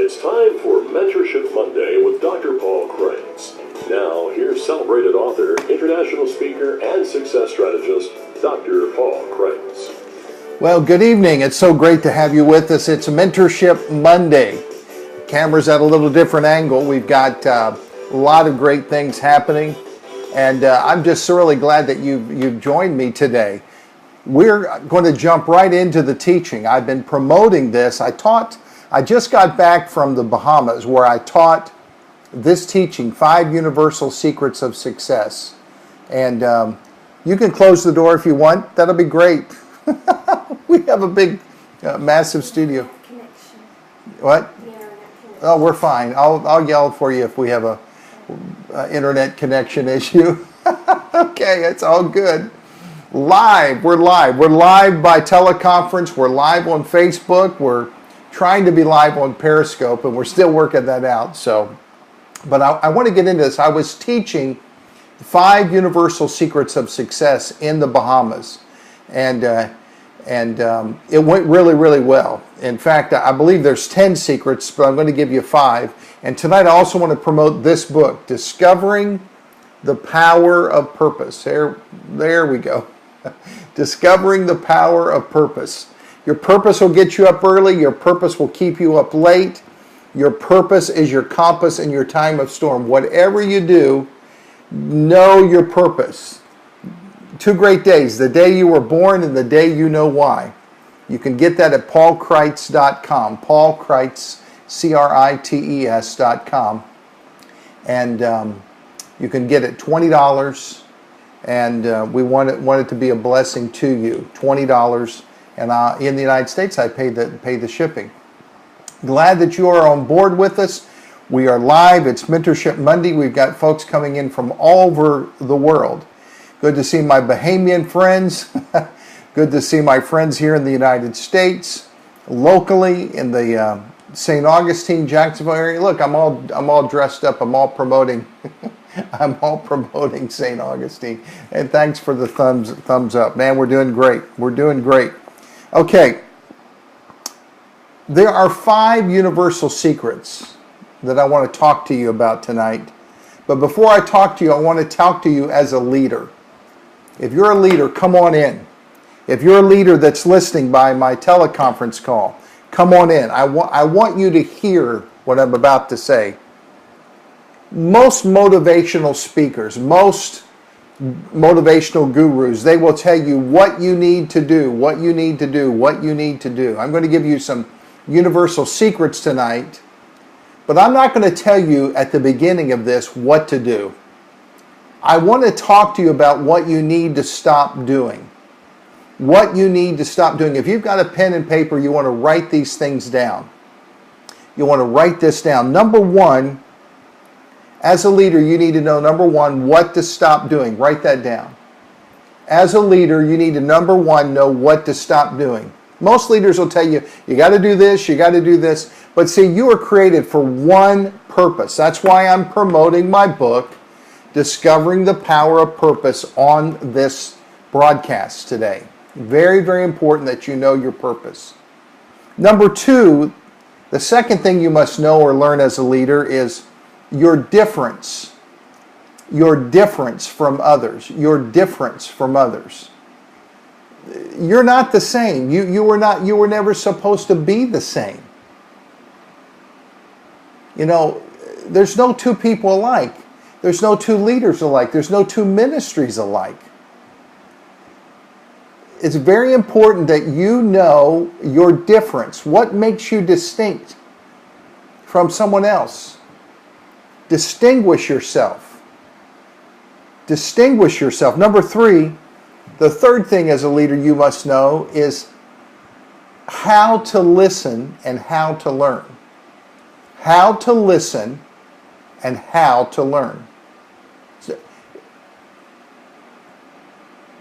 It's time for Mentorship Monday with Dr. Paul Kranz. Now, here's celebrated author, international speaker, and success strategist, Dr. Paul Kranz. Well, good evening. It's so great to have you with us. It's Mentorship Monday. Camera's at a little different angle. We've got a lot of great things happening, and I'm just really glad that you've joined me today. We're going to jump right into the teaching. I've been promoting this. I just got back from the Bahamas where I taught this teaching, 5 Universal Secrets of Success. And you can close the door if you want. That'll be great. We have a big, massive studio. Connection. What? The internet connection. Oh, we're fine. I'll yell for you if we have a internet connection issue. Okay, it's all good. Live. We're live by teleconference. We're live on Facebook. We're trying to be live on Periscope, and we're still working that out. But I want to get into this. I was teaching 5 Universal Secrets of Success in the Bahamas, and it went really, really well. In fact, I believe there's 10 secrets, but I'm going to give you 5. And tonight I also want to promote this book, Discovering the Power of Purpose. There we go. Discovering the Power of Purpose. Your purpose will get you up early. Your purpose will keep you up late. Your purpose is your compass in your time of storm. Whatever you do, know your purpose. 2 great days, the day you were born and the day you know why. You can get that at paulkreitz.com, paulkreitz, Krites.com. And you can get it $20. And we want it to be a blessing to you. $20, and in the United States, I pay the shipping. Glad that you are on board with us. We are live. It's Mentorship Monday. We've got folks coming in from all over the world. Good to see my Bahamian friends. Good to see my friends here in the United States, locally in the St. Augustine, Jacksonville area. Look, I'm all dressed up. I'm all promoting. I'm all promoting St. Augustine. And thanks for the thumbs up. Man, we're doing great. We're doing great. Okay. There are 5 universal secrets that I want to talk to you about tonight. But before I talk to you, I want to talk to you as a leader. If you're a leader, come on in. If you're a leader that's listening by my teleconference call, come on in. I want you to hear what I'm about to say. Most motivational speakers, most motivational gurus, they will tell you what you need to do, what you need to do, what you need to do. I'm going to give you some universal secrets tonight, but I'm not going to tell you at the beginning of this what to do. I want to talk to you about what you need to stop doing. What you need to stop doing. If you've got a pen and paper, you want to write these things down. You want to write this down. Number 1, as a leader, you need to know, number 1, what to stop doing. Write that down. As a leader, you need to, number 1, know what to stop doing. Most leaders will tell you, you got to do this, you got to do this. But see, you were created for one purpose. That's why I'm promoting my book, Discovering the Power of Purpose, on this broadcast today. Very, very important that you know your purpose. Number 2, the second thing you must know or learn as a leader is your difference. Your difference from others. Your difference from others. You're not the same. You were never supposed to be the same. You know, there's no 2 people alike. There's no 2 leaders alike. There's no 2 ministries alike. It's very important that you know your difference. What makes you distinct from someone else? Distinguish yourself. Distinguish yourself. Number 3, the third thing as a leader you must know is how to listen and how to learn. How to listen and how to learn.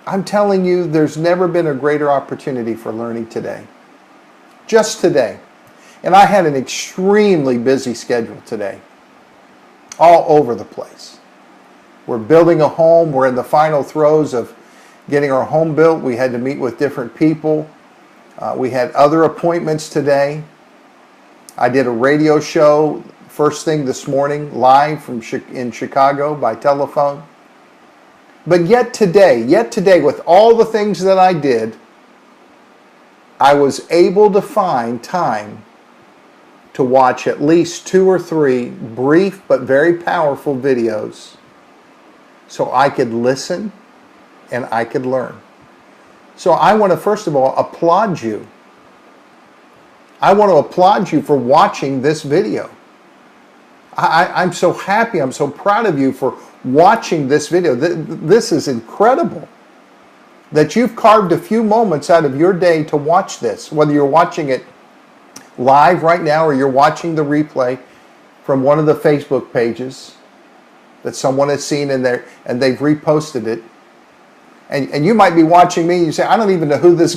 I'm telling you, there's never been a greater opportunity for learning today. Just today. And I had an extremely busy schedule today. All over the place. We're building a home. We're in the final throes of getting our home built. We had to meet with different people. We had other appointments today. I did a radio show first thing this morning, live in Chicago by telephone. But yet today, with all the things that I did, I was able to find time to watch at least 2 or 3 brief but very powerful videos so I could listen and I could learn. So I want to first of all applaud you. I want to applaud you for watching this video. I'm so happy, I'm so proud of you for watching this video. This is incredible that you've carved a few moments out of your day to watch this, whether you're watching it live right now or you're watching the replay from one of the Facebook pages that someone has seen in there and they've reposted it. And you might be watching me and you say, I don't even know who this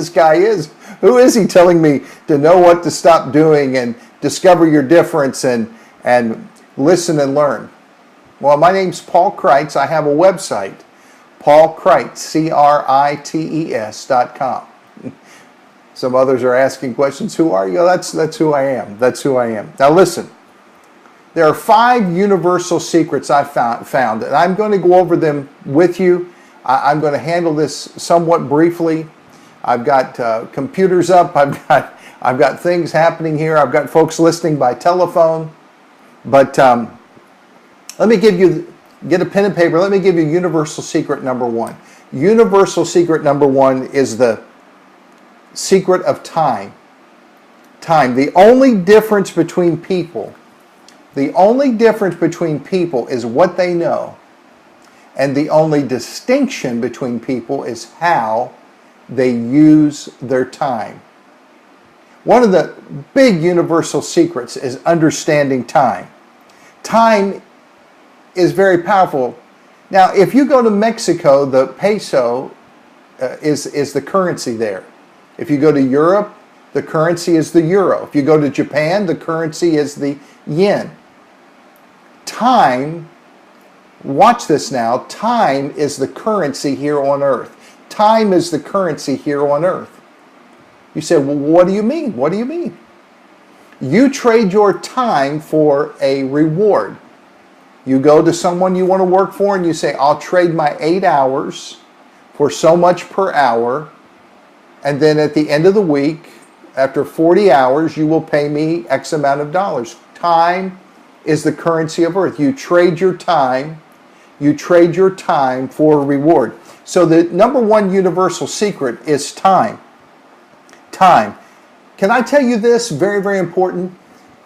guy is. Who is he telling me to know what to stop doing and discover your difference and listen and learn? Well, my name's Paul Krites. I have a website, Paul Krites, Krites.com. Some others are asking questions. Who are you? That's who I am. That's who I am. Now listen, there are 5 universal secrets I found, and I'm going to go over them with you. I'm going to handle this somewhat briefly. I've got computers up. I've got things happening here. I've got folks listening by telephone. But let me get a pen and paper. Let me give you universal secret number 1. Universal secret number 1 is the secret of time. Time. The only difference between people is what they know. And the only distinction between people is how they use their time. One of the big universal secrets is understanding time. Time is very powerful. Now, if you go to Mexico, the peso is the currency there. If you go to Europe, the currency is the euro. If you go to Japan, the currency is the yen. Time, watch this now, time is the currency here on earth. Time is the currency here on earth. You say, well, what do you mean? What do you mean? You trade your time for a reward. You go to someone you want to work for and you say, I'll trade my 8 hours for so much per hour. And then at the end of the week, after 40 hours, you will pay me X amount of dollars. Time is the currency of earth. You trade your time. You trade your time for a reward. So the number 1 universal secret is time. Time. Can I tell you this? Very, very important.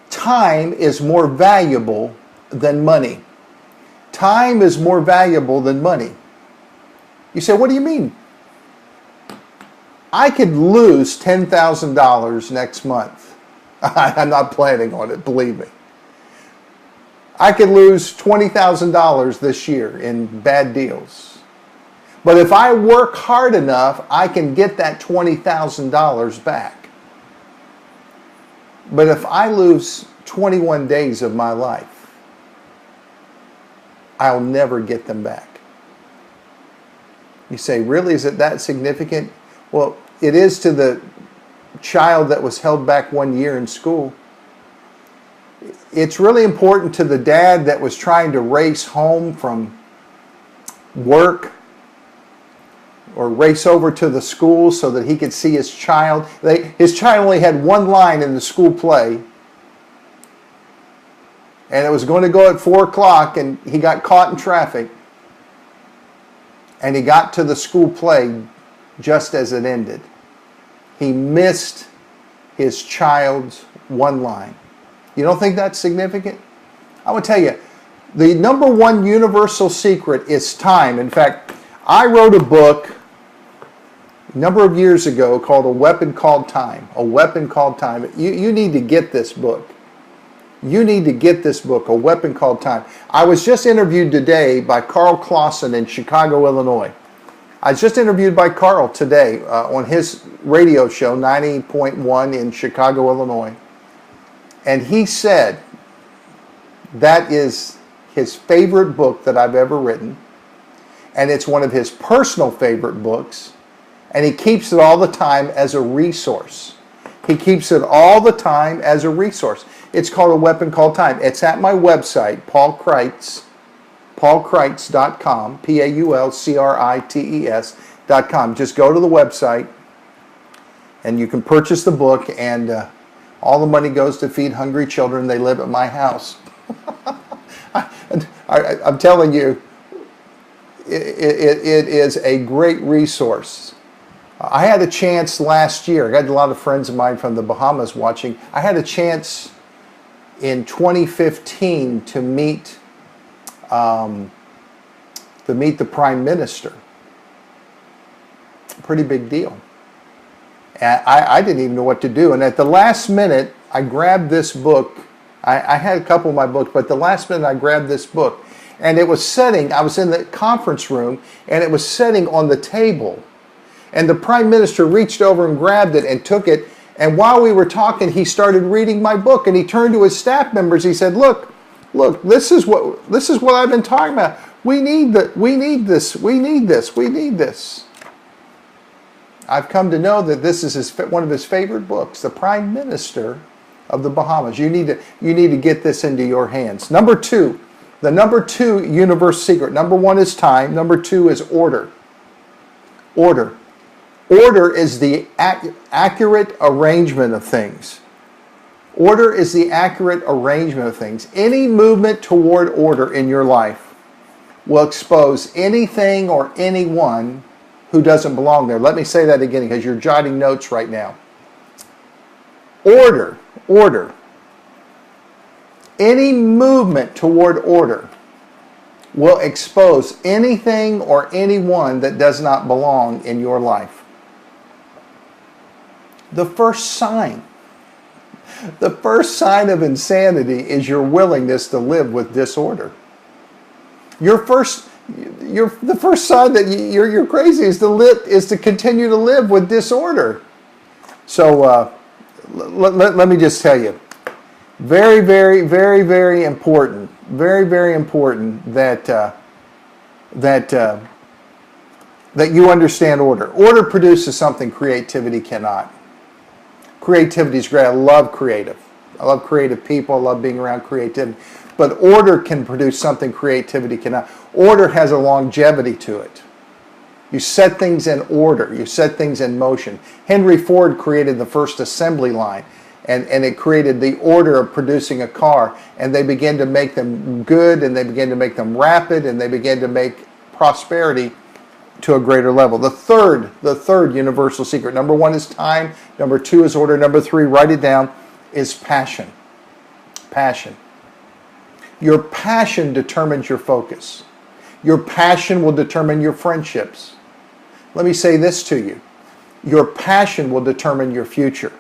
Time is more valuable than money. Time is more valuable than money. You say, what do you mean? I could lose $10,000 next month. I'm not planning on it, believe me. I could lose $20,000 this year in bad deals. But if I work hard enough, I can get that $20,000 back. But if I lose 21 days of my life, I'll never get them back. You say, really? Is it that significant? Well, it is to the child that was held back 1 year in school. It's really important to the dad that was trying to race home from work or race over to the school so that he could see his child. His child only had 1 line in the school play. And it was going to go at 4 o'clock and he got caught in traffic. And he got to the school play just as it ended. He missed his child's 1 line. You don't think that's significant? I will tell you, the number 1 universal secret is time. In fact, I wrote a book a number of years ago called A Weapon Called Time. A Weapon Called Time. You need to get this book. You need to get this book, A Weapon Called Time. I was just interviewed today by Carl Clausen in Chicago, Illinois. I was just interviewed by Carl today on his radio show, 90.1 in Chicago, Illinois. And he said that is his favorite book that I've ever written. And it's one of his personal favorite books. And he keeps it all the time as a resource. He keeps it all the time as a resource. It's called A Weapon Called Time. It's at my website, Paul Kreitz, paulkreitz.com, paulkrites.com. Just go to the website and you can purchase the book, and all the money goes to feed hungry children. They live at my house. I'm telling you, it is a great resource. I had a chance last year. I got a lot of friends of mine from the Bahamas watching. I had a chance in 2015 to meet the Prime Minister. Pretty big deal. And I didn't even know what to do. And at the last minute, I grabbed this book. I had a couple of my books, but the last minute I grabbed this book. And it was sitting, I was in the conference room, and it was sitting on the table. And the Prime Minister reached over and grabbed it and took it. And while we were talking, he started reading my book, and he turned to his staff members. He said, look, this is what I've been talking about. We need this. I've come to know that this is one of his favorite books, The Prime Minister of the Bahamas. You need to get this into your hands. Number two, the number two universe secret. Number one is time. Number two is order. Order. Order is the accurate arrangement of things. Order is the accurate arrangement of things. Any movement toward order in your life will expose anything or anyone who doesn't belong there. Let me say that again because you're jotting notes right now. Order. Order. Any movement toward order will expose anything or anyone that does not belong in your life. The first sign of insanity is your willingness to live with disorder. The first sign that you're crazy is to continue to live with disorder. So let me just tell you, very, very, very, very important, very, very important that you understand order. Order produces something creativity cannot. Creativity is great. I love creative people. I love being around creativity. But order can produce something creativity cannot. Order has a longevity to it. You set things in order. You set things in motion. Henry Ford created the first assembly line, and it created the order of producing a car, and they began to make them good, and they began to make them rapid, and they began to make prosperity to a greater level. The third universal secret. Number one is time. Number two is order. Number three, write it down, is passion. Passion. Your passion determines your focus. Your passion will determine your friendships. Let me say this to you. Your passion will determine your future.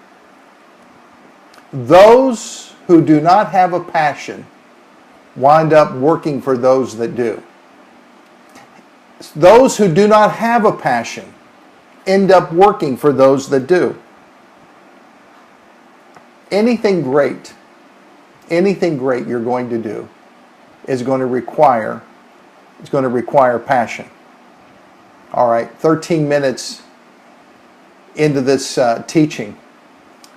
Those who do not have a passion wind up working for those that do. Those who do not have a passion end up working for those that do. Anything great you're going to do is going to require passion. All right, 13 minutes into this teaching.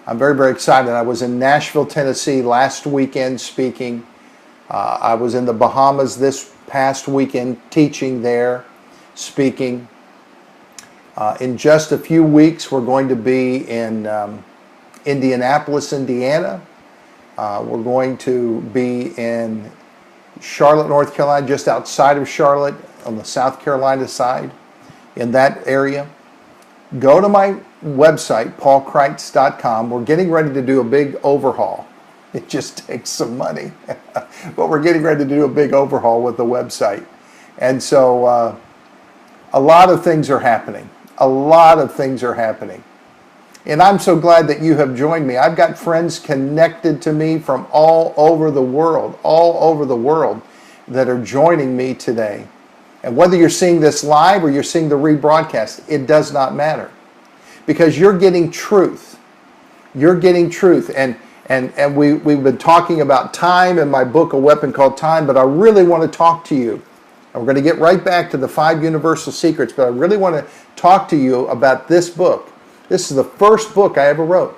I'm very, very excited. I was in Nashville, Tennessee last weekend speaking. I was in the Bahamas this past weekend teaching there, speaking. In just a few weeks, we're going to be in Indianapolis, Indiana. We're going to be in Charlotte, North Carolina, just outside of Charlotte, on the South Carolina side, in that area. Go to my website, paulkreitz.com. We're getting ready to do a big overhaul. It just takes some money. But we're getting ready to do a big overhaul with the website. And so a lot of things are happening. A lot of things are happening. And I'm so glad that you have joined me. I've got friends connected to me from all over the world that are joining me today. And whether you're seeing this live or you're seeing the rebroadcast, it does not matter. Because you're getting truth. You're getting truth. And we've been talking about time in my book, A Weapon Called Time, but I really want to talk to you. And we're going to get right back to the 5 universal secrets, but I really want to talk to you about this book. This is the first book I ever wrote.